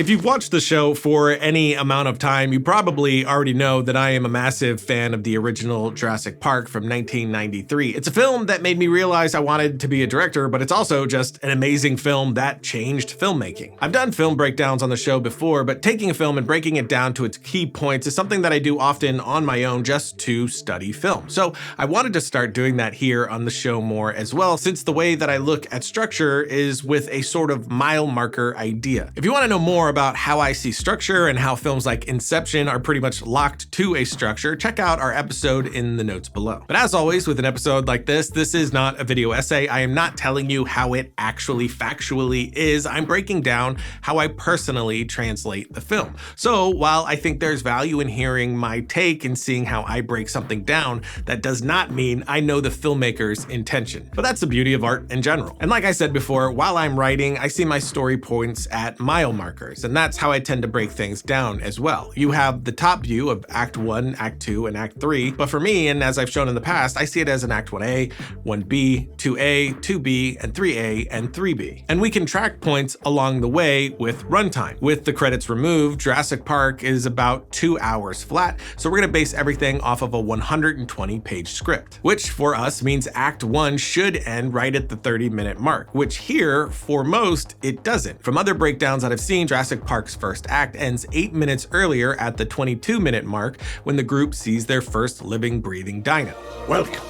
If you've watched the show for any amount of time, you probably already know that I am a massive fan of the original Jurassic Park from 1993. It's a film that made me realize I wanted to be a director, but it's also just an amazing film that changed filmmaking. I've done film breakdowns on the show before, but taking a film and breaking it down to its key points is something that I do often on my own just to study film. So I wanted to start doing that here on the show more as well, since the way that I look at structure is with a sort of mile marker idea. If you want to know more about how I see structure and how films like Inception are pretty much locked to a structure, check out our episode in the notes below. But as always, with an episode like this is not a video essay. I am not telling you how it actually factually is. I'm breaking down how I personally translate the film. So while I think there's value in hearing my take and seeing how I break something down, that does not mean I know the filmmaker's intention. But that's the beauty of art in general. And like I said before, while I'm writing, I see my story points at mile markers, and that's how I tend to break things down as well. You have the top view of Act 1, Act 2, and Act 3, but for me, and as I've shown in the past, I see it as an Act 1A, 1B, 2A, 2B, and 3A, and 3B. And we can track points along the way with runtime. With the credits removed, Jurassic Park is about 2 hours flat, so we're gonna base everything off of a 120-page script, which for us means Act 1 should end right at the 30-minute mark, which here, for most, it doesn't. From other breakdowns that I've seen, Jurassic Park's first act ends 8 minutes earlier at the 22-minute mark when the group sees their first living, breathing dino. Welcome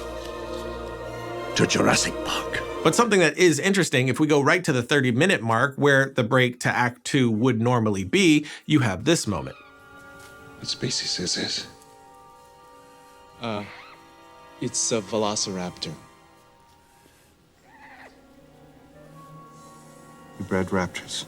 to Jurassic Park. But something that is interesting, if we go right to the 30-minute mark where the break to Act 2 would normally be, you have this moment. What species is this? It's a velociraptor. You bred raptors.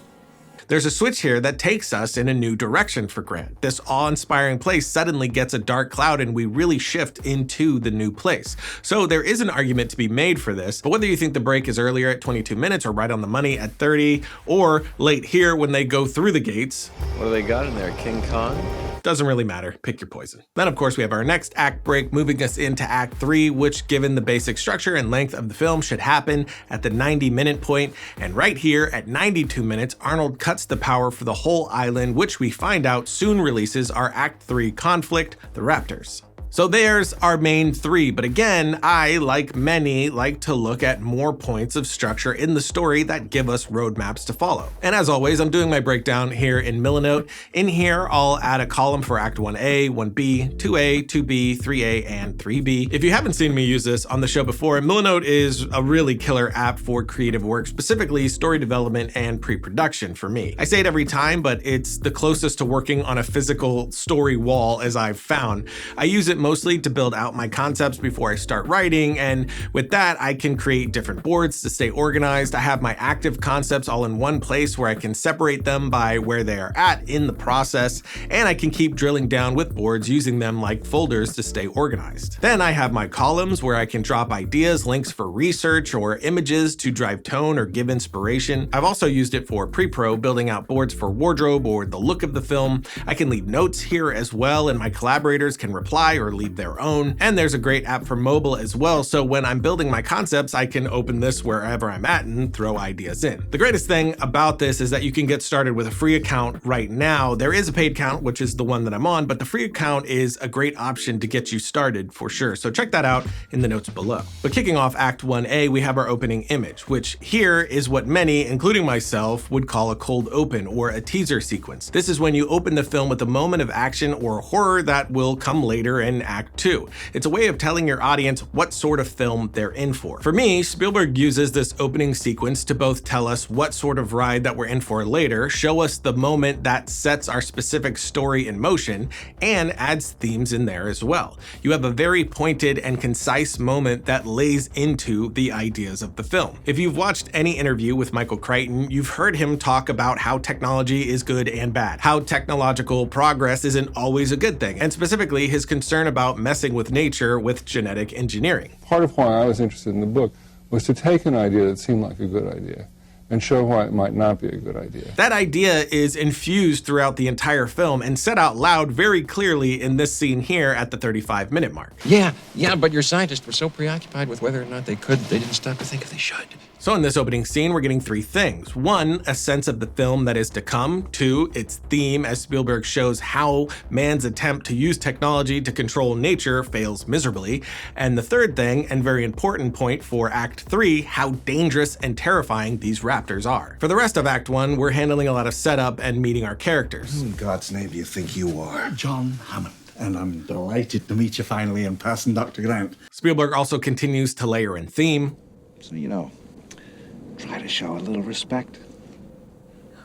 There's a switch here that takes us in a new direction for Grant. This awe-inspiring place suddenly gets a dark cloud and we really shift into the new place. So there is an argument to be made for this, but whether you think the break is earlier at 22 minutes or right on the money at 30, or late here when they go through the gates. What do they got in there, King Kong? Doesn't really matter, pick your poison. Then of course we have our next act break, moving us into Act 3, which given the basic structure and length of the film should happen at the 90-minute point. And right here at 92 minutes, Arnold cuts the power for the whole island, which we find out soon releases our Act 3 conflict, the Raptors. So there's our main three, but again, I, like many, like to look at more points of structure in the story that give us roadmaps to follow. And as always, I'm doing my breakdown here in Milanote. In here, I'll add a column for Act 1A, 1B, 2A, 2B, 3A, and 3B. If you haven't seen me use this on the show before, Milanote is a really killer app for creative work, specifically story development and pre-production for me. I say it every time, but it's the closest to working on a physical story wall as I've found. I use it mostly to build out my concepts before I start writing, and with that I can create different boards to stay organized. I have my active concepts all in one place where I can separate them by where they are at in the process, and I can keep drilling down with boards using them like folders to stay organized. Then I have my columns where I can drop ideas, links for research, or images to drive tone or give inspiration. I've also used it for pre-pro, building out boards for wardrobe or the look of the film. I can leave notes here as well, and my collaborators can reply or leave their own. And there's a great app for mobile as well, so when I'm building my concepts, I can open this wherever I'm at and throw ideas in. The greatest thing about this is that you can get started with a free account right now. There is a paid account, which is the one that I'm on, but the free account is a great option to get you started for sure, so check that out in the notes below. But kicking off Act 1A, we have our opening image, which here is what many, including myself, would call a cold open or a teaser sequence. This is when you open the film with a moment of action or horror that will come later in Act 2. It's a way of telling your audience what sort of film they're in for. For me, Spielberg uses this opening sequence to both tell us what sort of ride that we're in for later, show us the moment that sets our specific story in motion, and adds themes in there as well. You have a very pointed and concise moment that lays into the ideas of the film. If you've watched any interview with Michael Crichton, you've heard him talk about how technology is good and bad, how technological progress isn't always a good thing, and specifically his concern about messing with nature with genetic engineering. Part of why I was interested in the book was to take an idea that seemed like a good idea and show why it might not be a good idea. That idea is infused throughout the entire film and said out loud very clearly in this scene here at the 35-minute mark. Yeah, but your scientists were so preoccupied with whether or not they could, they didn't stop to think if they should. So in this opening scene, we're getting three things. One, a sense of the film that is to come. Two, its theme as Spielberg shows how man's attempt to use technology to control nature fails miserably. And the third thing, and very important point for Act 3, how dangerous and terrifying these raptors are. For the rest of Act 1, we're handling a lot of setup and meeting our characters. Who in God's name do you think you are? John Hammond. And I'm delighted to meet you finally in person, Dr. Grant. Spielberg also continues to layer in theme. So, try to show a little respect.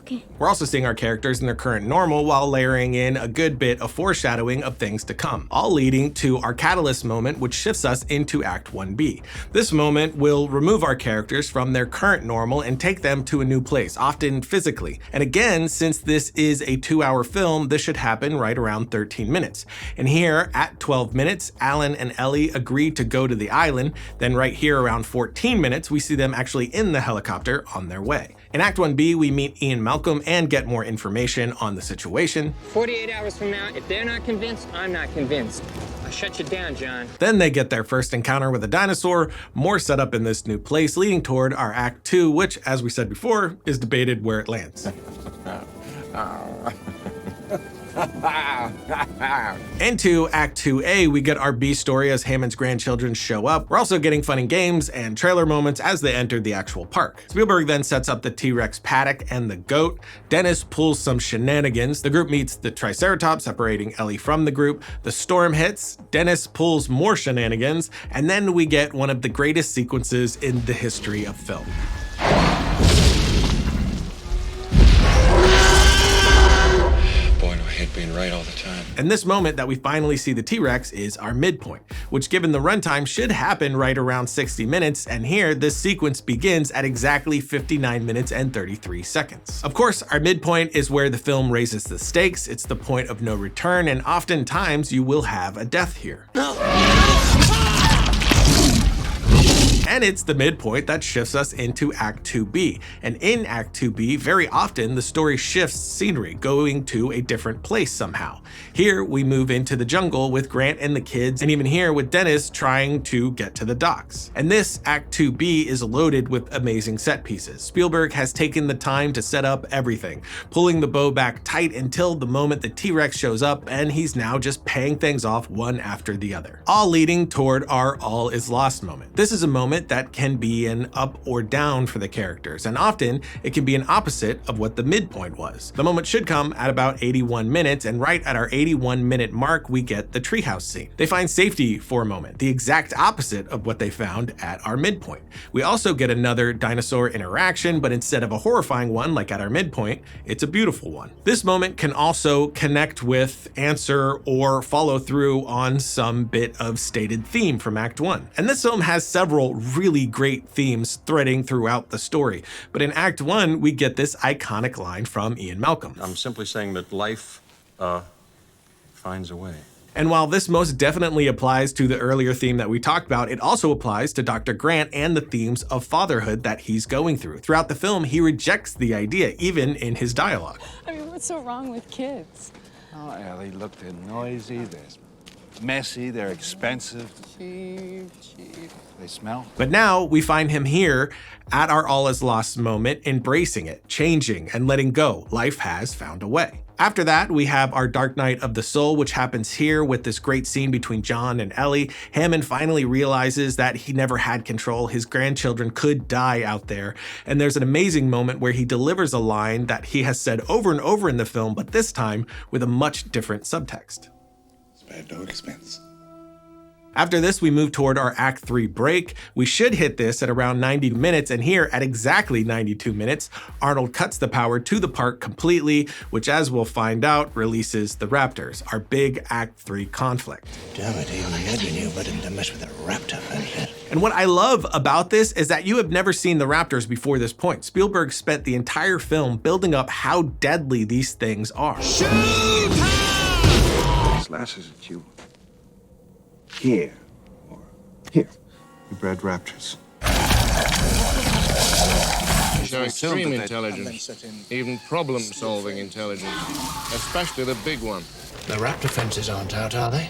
Okay. We're also seeing our characters in their current normal while layering in a good bit of foreshadowing of things to come, all leading to our catalyst moment, which shifts us into Act 1B. This moment will remove our characters from their current normal and take them to a new place, often physically. And again, since this is a 2-hour film, this should happen right around 13 minutes. And here at 12 minutes, Alan and Ellie agree to go to the island. Then right here around 14 minutes, we see them actually in the helicopter on their way. In Act 1B, we meet Ian Malcolm and get more information on the situation. 48 hours from now, if they're not convinced, I'm not convinced. I'll shut you down, John. Then they get their first encounter with a dinosaur, more setup in this new place, leading toward our Act 2, which, as we said before, is debated where it lands. Into Act 2A, we get our B story as Hammond's grandchildren show up. We're also getting fun and games and trailer moments as they enter the actual park. Spielberg then sets up the T-Rex paddock and the goat. Dennis pulls some shenanigans. The group meets the Triceratops, separating Ellie from the group. The storm hits. Dennis pulls more shenanigans. And then we get one of the greatest sequences in the history of film. Being right all the time. And this moment that we finally see the T-Rex is our midpoint, which given the runtime should happen right around 60 minutes, and here this sequence begins at exactly 59 minutes and 33 seconds. Of course, our midpoint is where the film raises the stakes, it's the point of no return, and oftentimes you will have a death here. And it's the midpoint that shifts us into Act 2B. And in Act 2B, very often the story shifts scenery, going to a different place somehow. Here we move into the jungle with Grant and the kids, and even here with Dennis trying to get to the docks. And this Act 2B is loaded with amazing set pieces. Spielberg has taken the time to set up everything, pulling the bow back tight until the moment the T-Rex shows up, and he's now just paying things off one after the other, all leading toward our all is lost moment. This is a moment that can be an up or down for the characters, and often it can be an opposite of what the midpoint was. The moment should come at about 81 minutes, and right at our 81-minute mark, we get the treehouse scene. They find safety for a moment, the exact opposite of what they found at our midpoint. We also get another dinosaur interaction, but instead of a horrifying one like at our midpoint, it's a beautiful one. This moment can also connect with, answer, or follow through on some bit of stated theme from Act 1. And this film has several really great themes threading throughout the story. But in Act 1, we get this iconic line from Ian Malcolm. I'm simply saying that life, finds a way. And while this most definitely applies to the earlier theme that we talked about, it also applies to Dr. Grant and the themes of fatherhood that he's going through. Throughout the film, he rejects the idea, even in his dialogue. I mean, what's so wrong with kids? Oh, Ellie, look, they're noisy, they're messy, they're expensive. Cheap. They smell. But now we find him here at our all is lost moment, embracing it, changing, and letting go. Life has found a way. After that, we have our Dark Night of the Soul, which happens here with this great scene between John and Ellie. Hammond finally realizes that he never had control. His grandchildren could die out there. And there's an amazing moment where he delivers a line that he has said over and over in the film, but this time with a much different subtext. Spare no expense. After this, we move toward our Act 3 break. We should hit this at around 90 minutes, and here at exactly 92 minutes, Arnold cuts the power to the park completely, which, as we'll find out, releases the Raptors, our big Act 3 conflict. Damn it, even Ned knew better than to mess with a raptor. And what I love about this is that you have never seen the Raptors before this point. Spielberg spent the entire film building up how deadly these things are. Slashes at you. Here. Or here. You bred raptors. So assumed extreme that they'd- intelligence, even problem-solving intelligence, especially the big one. The raptor fences aren't out, are they?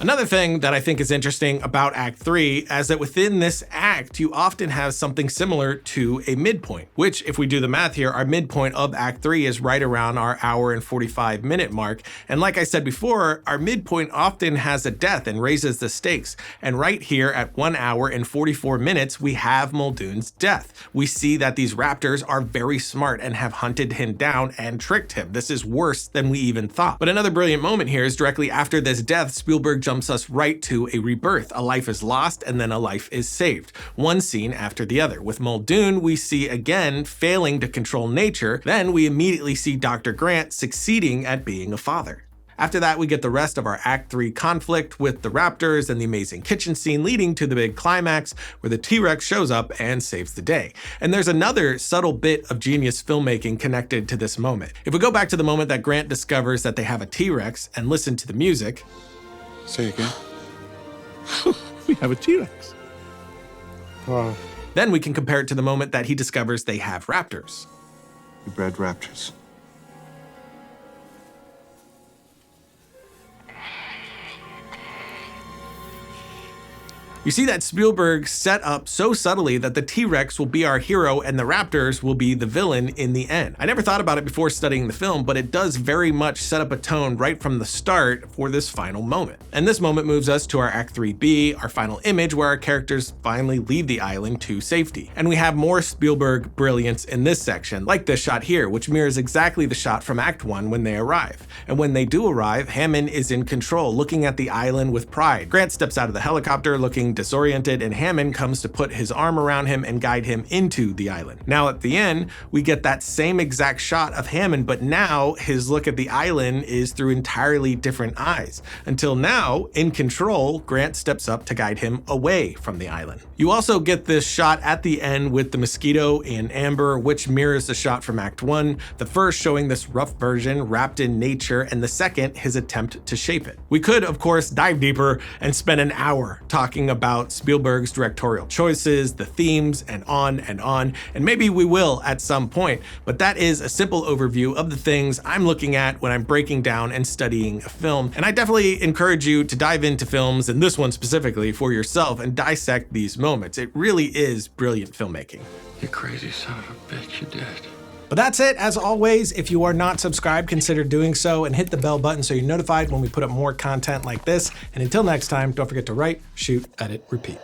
Another thing that I think is interesting about Act 3 is that within this act, you often have something similar to a midpoint, which if we do the math here, our midpoint of Act 3 is right around our hour and 45-minute mark. And like I said before, our midpoint often has a death and raises the stakes. And right here at 1 hour and 44 minutes, we have Muldoon's death. We see that these raptors are very smart and have hunted him down and tricked him. This is worse than we even thought. But another brilliant moment here is directly after this death, Spielberg jumps us right to a rebirth. A life is lost and then a life is saved. One scene after the other. With Muldoon, we see again failing to control nature. Then we immediately see Dr. Grant succeeding at being a father. After that, we get the rest of our Act 3 conflict with the raptors and the amazing kitchen scene leading to the big climax where the T-Rex shows up and saves the day. And there's another subtle bit of genius filmmaking connected to this moment. If we go back to the moment that Grant discovers that they have a T-Rex and listen to the music. Say again. We have a T-Rex. Wow. Then we can compare it to the moment that he discovers they have raptors. We bred raptors. You see that Spielberg set up so subtly that the T-Rex will be our hero and the raptors will be the villain in the end. I never thought about it before studying the film, but it does very much set up a tone right from the start for this final moment. And this moment moves us to our Act 3B, our final image where our characters finally leave the island to safety. And we have more Spielberg brilliance in this section, like this shot here, which mirrors exactly the shot from Act 1 when they arrive. And when they do arrive, Hammond is in control, looking at the island with pride. Grant steps out of the helicopter looking disoriented, and Hammond comes to put his arm around him and guide him into the island. Now at the end, we get that same exact shot of Hammond, but now his look at the island is through entirely different eyes. Until now, in control, Grant steps up to guide him away from the island. You also get this shot at the end with the mosquito and Amber, which mirrors the shot from Act 1, the first showing this rough version wrapped in nature, and the second his attempt to shape it. We could, of course, dive deeper and spend an hour talking about Spielberg's directorial choices, the themes, and maybe we will at some point, but that is a simple overview of the things I'm looking at when I'm breaking down and studying a film, and I definitely encourage you to dive into films, and this one specifically, for yourself and dissect these moments. It really is brilliant filmmaking. You crazy son of a bitch, you did. But that's it. As always, if you are not subscribed, consider doing so and hit the bell button so you're notified when we put up more content like this. And until next time, don't forget to write, shoot, edit, repeat.